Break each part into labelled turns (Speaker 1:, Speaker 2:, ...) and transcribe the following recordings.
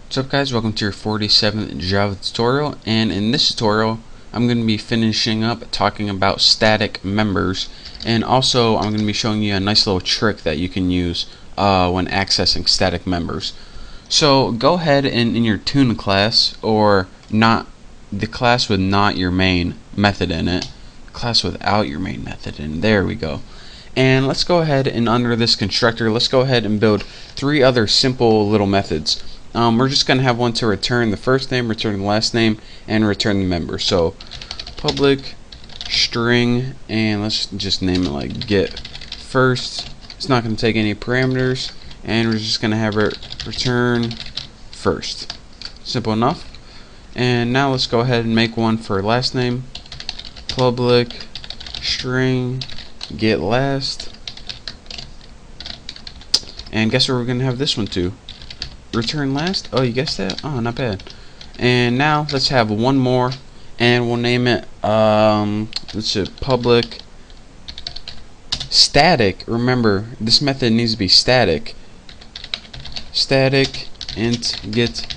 Speaker 1: What's up guys, welcome to your 47th Java tutorial, and in this tutorial I'm going to be finishing up talking about static members, and also I'm going to be showing you a nice little trick that you can use when accessing static members. So go ahead and in your tune class, or not the class with not your main method in it, class without your main method in, there we go. And let's go ahead and under this constructor, let's go ahead and build three other simple little methods. We're just going to have one to return the first name, return the last name, and return the member. So public string, and let's just name it like get first. It's not going to take any parameters, and we're just going to have it return first. Simple enough. And now let's go ahead and make one for last name. Public string get last, and guess where we're going to have this one too? Return last. Oh, you guessed that? Oh, not bad. And now let's have one more, and we'll name it let's say public static. Remember, this method needs to be static. Static int get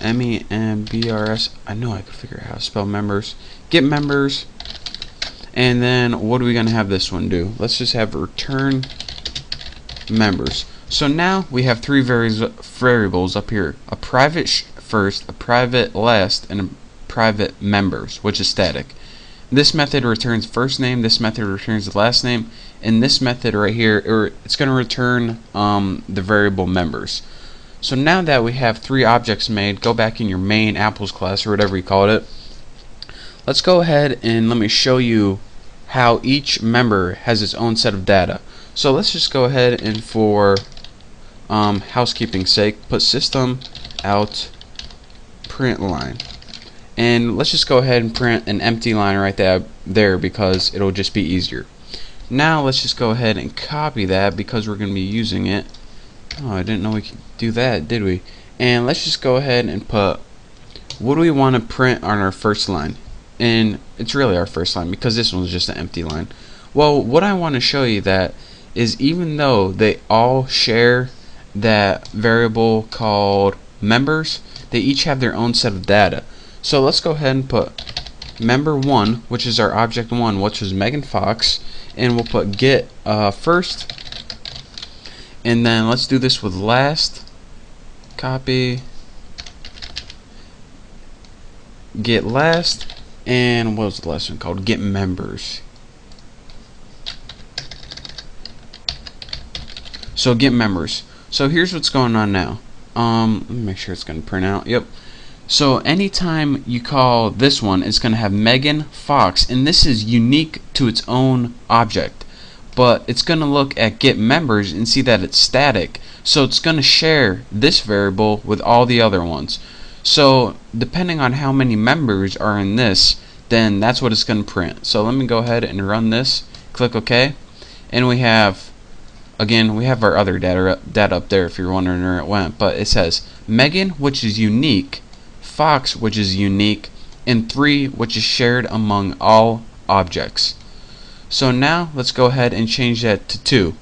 Speaker 1: members. I know I could figure out how to spell members. Get members. And then what are we going to have this one do? Let's just have return members. So now we have three variables up here: a private first, a private last, and a private members, which is static. This method returns first name, this method returns the last name, and this method right here, it's going to return the variable members. So now that we have three objects made, go back in your main apples class or whatever you call it. Let's go ahead and let me show you how each member has its own set of data. So let's just go ahead and for housekeeping's sake, put system out print line, and let's just go ahead and print an empty line right there because it'll just be easier. Now let's just go ahead and copy that because we're going to be using it. Oh, I didn't know we could do that, did we? And let's just go ahead and put, what do we want to print on our first line? And it's really our first line because this one's just an empty line. Well, what I want to show you that is, even though they all share that variable called members, they each have their own set of data. So let's go ahead and put member1, which is our object 1, which was Megan Fox, and we'll put get first, and then let's do this with last. Copy get last, and what was the last one called? Get members. So get members. So here's what's going on now. Let me make sure it's going to print out. Yep. So anytime you call this one, it's going to have Megan Fox, and this is unique to its own object. But it's going to look at get members and see that it's static. So it's going to share this variable with all the other ones. So depending on how many members are in this, then that's what it's going to print. So let me go ahead and run this. Click OK, and we have, again, we have our other data up there if you're wondering where it went, but it says Megan, which is unique, Fox, which is unique, and 3, which is shared among all objects. So now let's go ahead and change that to 2.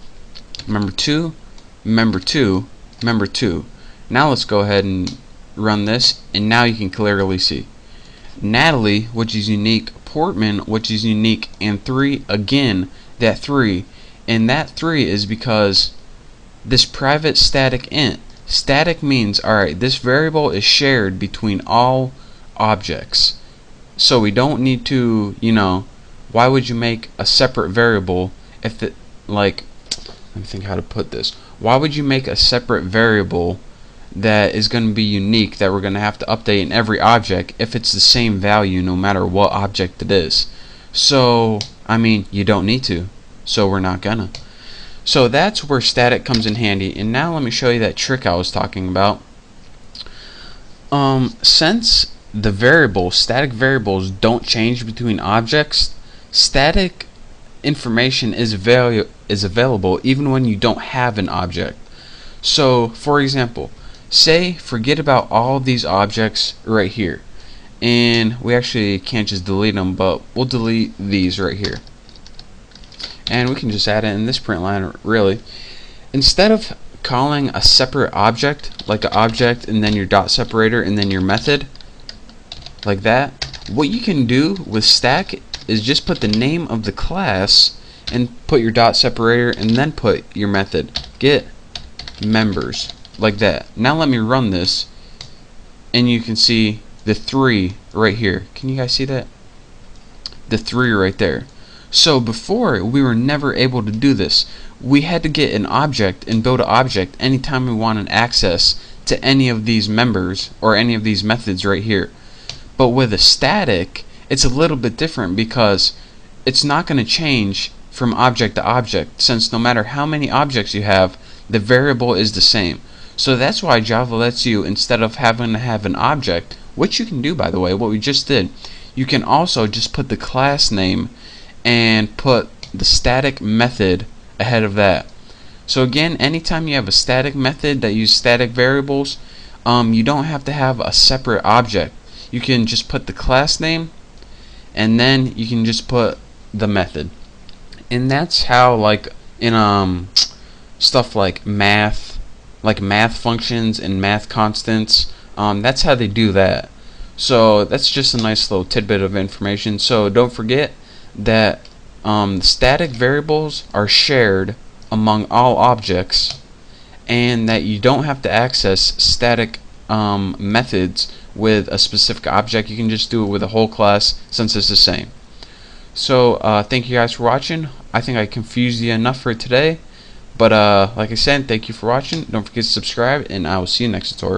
Speaker 1: Member 2, member 2, member 2. Now let's go ahead and run this, and now you can clearly see Natalie, which is unique, Portman, which is unique, and 3, again, that 3. And that 3 is because this private static int. Static means, alright, this variable is shared between all objects. So we don't need to, why would you make a separate variable if it, like, let me think how to put this. Why would you make a separate variable that is going to be unique that we're going to have to update in every object if it's the same value no matter what object it is? So, I mean, you don't need to. So we're not gonna. So that's where static comes in handy. And now let me show you that trick I was talking about. Since the static variables don't change between objects, static information is available even when you don't have an object. So for example, say forget about all these objects right here, and we actually can't just delete them, but we'll delete these right here. And we can just add it in this print line, really. Instead of calling a separate object, like an object and then your dot separator and then your method, like that, what you can do with stack is just put the name of the class and put your dot separator and then put your method. Get members, like that. Now let me run this and you can see the 3 right here. Can you guys see that? The 3 right there. So before, we were never able to do this. We had to get an object and build an object anytime we wanted access to any of these members or any of these methods right here. But with a static, it's a little bit different because it's not going to change from object to object, since no matter how many objects you have, the variable is the same. So that's why Java lets you, instead of having to have an object, which you can do by the way, what we just did, you can also just put the class name and put the static method ahead of that. So again, anytime you have a static method that uses static variables, you don't have to have a separate object. You can just put the class name and then you can just put the method. And that's how, like in stuff like math functions and math constants, that's how they do that. So that's just a nice little tidbit of information. So don't forget that static variables are shared among all objects, and that you don't have to access static methods with a specific object. You can just do it with a whole class, since it's the same. So thank you guys for watching. I think I confused you enough for today, but like I said, thank you for watching. Don't forget to subscribe, and I will see you next tutorial.